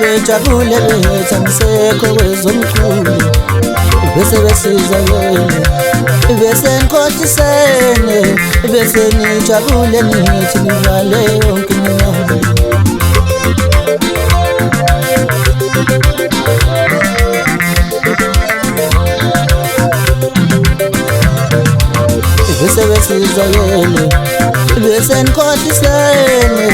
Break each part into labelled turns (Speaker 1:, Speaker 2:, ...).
Speaker 1: bejabule bethamsekho kwezomculo bese besizakele bese nikhohlisene bese nijabule nithi nivale yonke iminyango bese besizakele bese nikhohlisene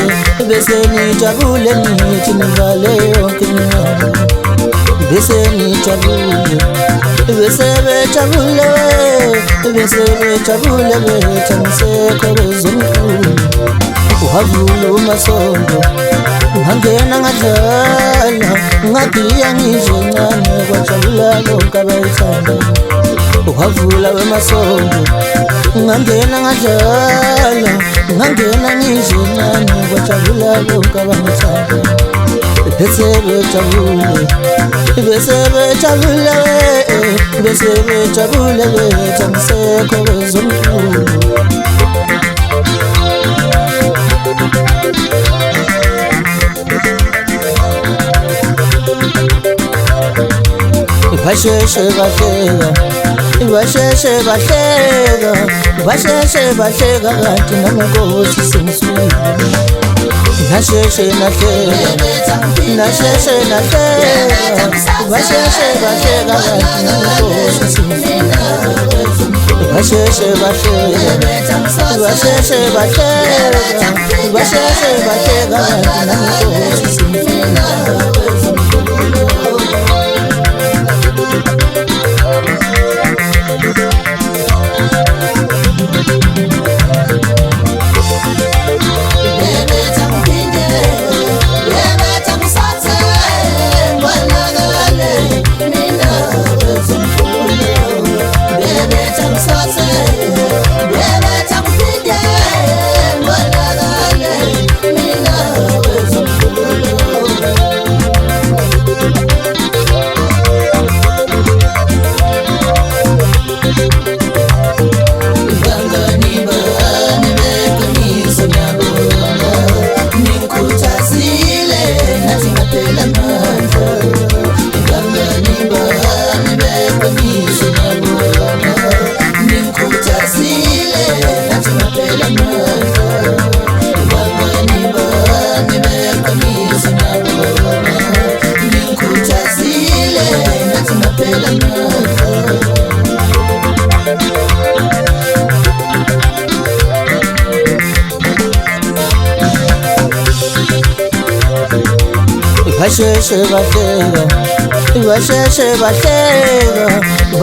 Speaker 1: bese nijabule nithi nivale yonke iminyango bese nijabule bese bejabule bethamsekho kwezomculo uhavula umasondo ngangena ngadlala ngagiya ngisho ncane kwajabula bonke abayithanda uhavula wemasondo ngangena ngadlala ngangena ngisho ncane kwajabula bonke abangithanda bese bejabule bethamsekho kwezomculo basheshe bahleka kanti nangenkosi sengiswile nasheshe nahleka basheshe bahleka kanti nangenkosi sengiswile basheshe bahleka kanti nangenkosi sengiswile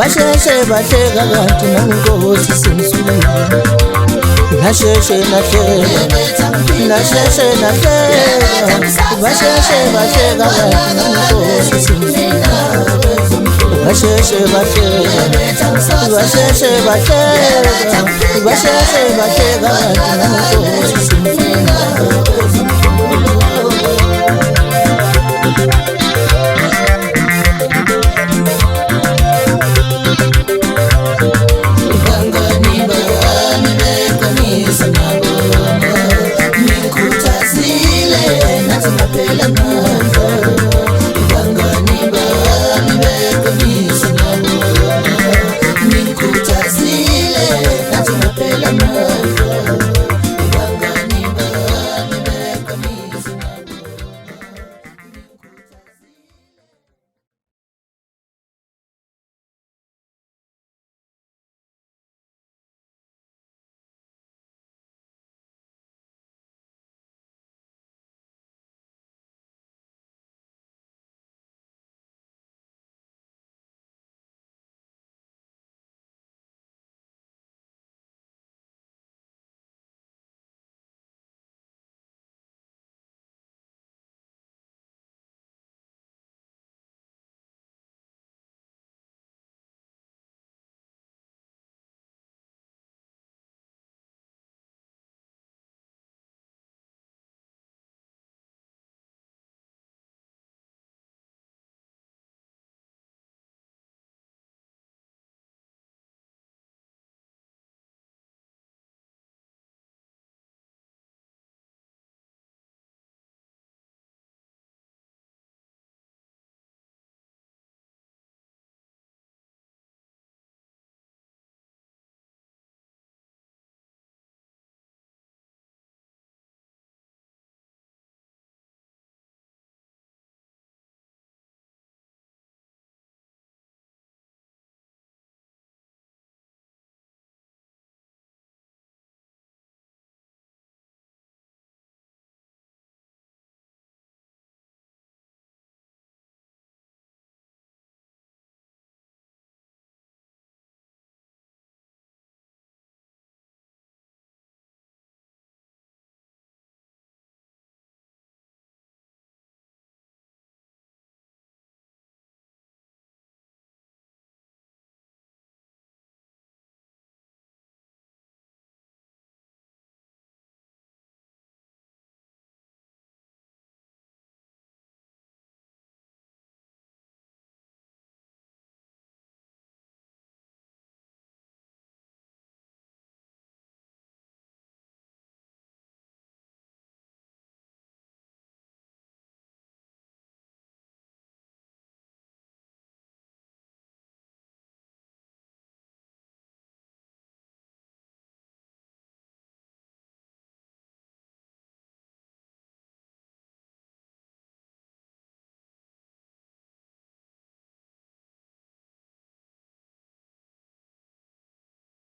Speaker 1: basheshe bahleka kanti nangenkosi sengiswile nasheshe nahleka basheshe bahleka kanti nangenkosi sengiswile basheshe bahleka kanti nangenkosi sengiswile